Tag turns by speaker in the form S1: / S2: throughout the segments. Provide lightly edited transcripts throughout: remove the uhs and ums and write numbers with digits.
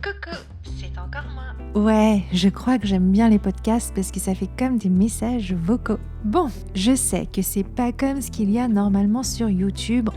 S1: Coucou, c'est encore moi.
S2: Ouais, je crois que j'aime bien les podcasts parce que ça fait comme des messages vocaux. Bon, je sais que c'est pas comme ce qu'il y a normalement sur YouTube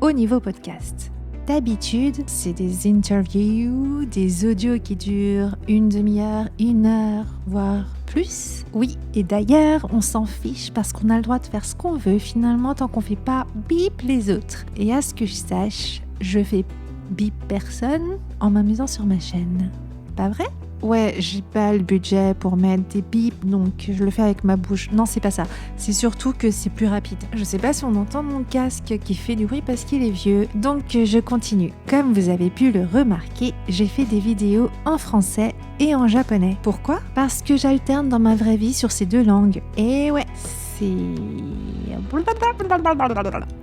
S2: au niveau podcast. D'habitude, c'est des interviews, des audios qui durent une demi-heure, 1 heure, voire plus. Oui, et d'ailleurs, on s'en fiche parce qu'on a le droit de faire ce qu'on veut finalement tant qu'on fait pas bip les autres. Et à ce que je sache, je fais bip personne en m'amusant sur ma chaîne. Pas vrai ? Ouais, j'ai pas le budget pour mettre des bips, donc je le fais avec ma bouche. Non, c'est pas ça. C'est surtout que c'est plus rapide. Je sais pas si on entend mon casque qui fait du bruit parce qu'il est vieux, donc je continue. Comme vous avez pu le remarquer, j'ai fait des vidéos en français et en japonais. Pourquoi ? Parce que j'alterne dans ma vraie vie sur ces 2 langues. Et ouais,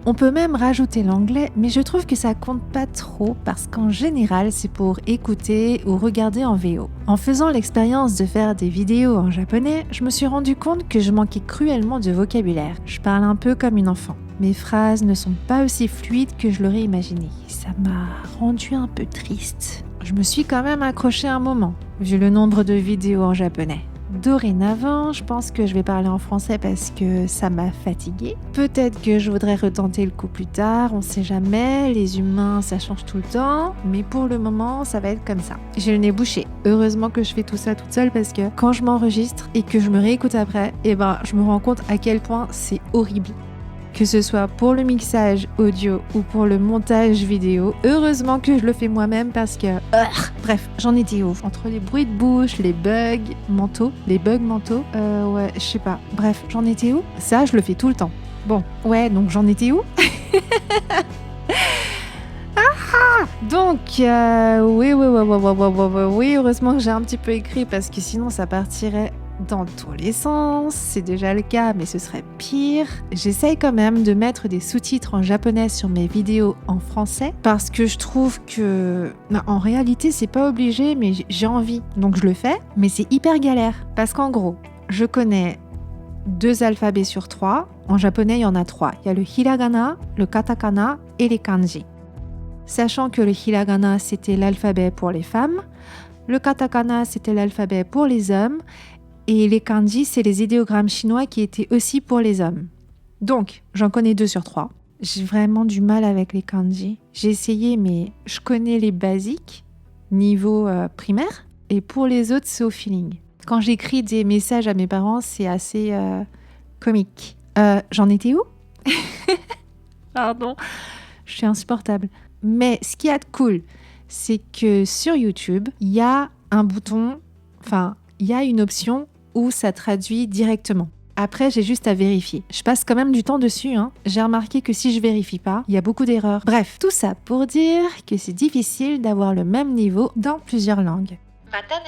S2: on peut même rajouter l'anglais, mais je trouve que ça compte pas trop parce qu'en général, c'est pour écouter ou regarder en VO. En faisant l'expérience de faire des vidéos en japonais, je me suis rendu compte que je manquais cruellement de vocabulaire. Je parle un peu comme une enfant. Mes phrases ne sont pas aussi fluides que je l'aurais imaginé. Ça m'a rendu un peu triste. Je me suis quand même accrochée un moment, vu le nombre de vidéos en japonais. Dorénavant, je pense que je vais parler en français parce que ça m'a fatiguée. Peut-être que je voudrais retenter le coup plus tard, on sait jamais, les humains ça change tout le temps, mais pour le moment ça va être comme ça. J'ai le nez bouché. Heureusement que je fais tout ça toute seule parce que quand je m'enregistre et que je me réécoute après, je me rends compte à quel point c'est horrible. Que ce soit pour le mixage audio ou pour le montage vidéo, heureusement que je le fais moi-même parce que... Bref, j'en étais où ? Entre les bruits de bouche, les bugs mentaux, ouais, je sais pas. Bref, j'en étais où ? Ça, je le fais tout le temps. Bon, ouais, donc j'en étais où ? Donc, oui, heureusement que j'ai un petit peu écrit parce que sinon ça partirait dans tous les sens, c'est déjà le cas, mais ce serait pire. J'essaye quand même de mettre des sous-titres en japonais sur mes vidéos en français parce que je trouve que, en réalité, c'est pas obligé, mais j'ai envie, donc je le fais. Mais c'est hyper galère parce qu'en gros, je connais 2 alphabets sur 3. En japonais, il y en a 3. Il y a le hiragana, le katakana et les kanji. Sachant que le hiragana, c'était l'alphabet pour les femmes, le katakana, c'était l'alphabet pour les hommes, et les kanji, c'est les idéogrammes chinois qui étaient aussi pour les hommes. Donc, j'en connais 2 sur 3. J'ai vraiment du mal avec les kanji. J'ai essayé, mais je connais les basiques, niveau primaire, et pour les autres, c'est au feeling. Quand j'écris des messages à mes parents, c'est assez comique. J'en étais où ? Pardon, je suis insupportable. Mais ce qu'il y a de cool, c'est que sur YouTube, il y a un bouton, il y a une option où ça traduit directement. Après, j'ai juste à vérifier. Je passe quand même du temps dessus, hein. J'ai remarqué que si je vérifie pas, il y a beaucoup d'erreurs. Bref, tout ça pour dire que c'est difficile d'avoir le même niveau dans plusieurs langues.
S1: Matane.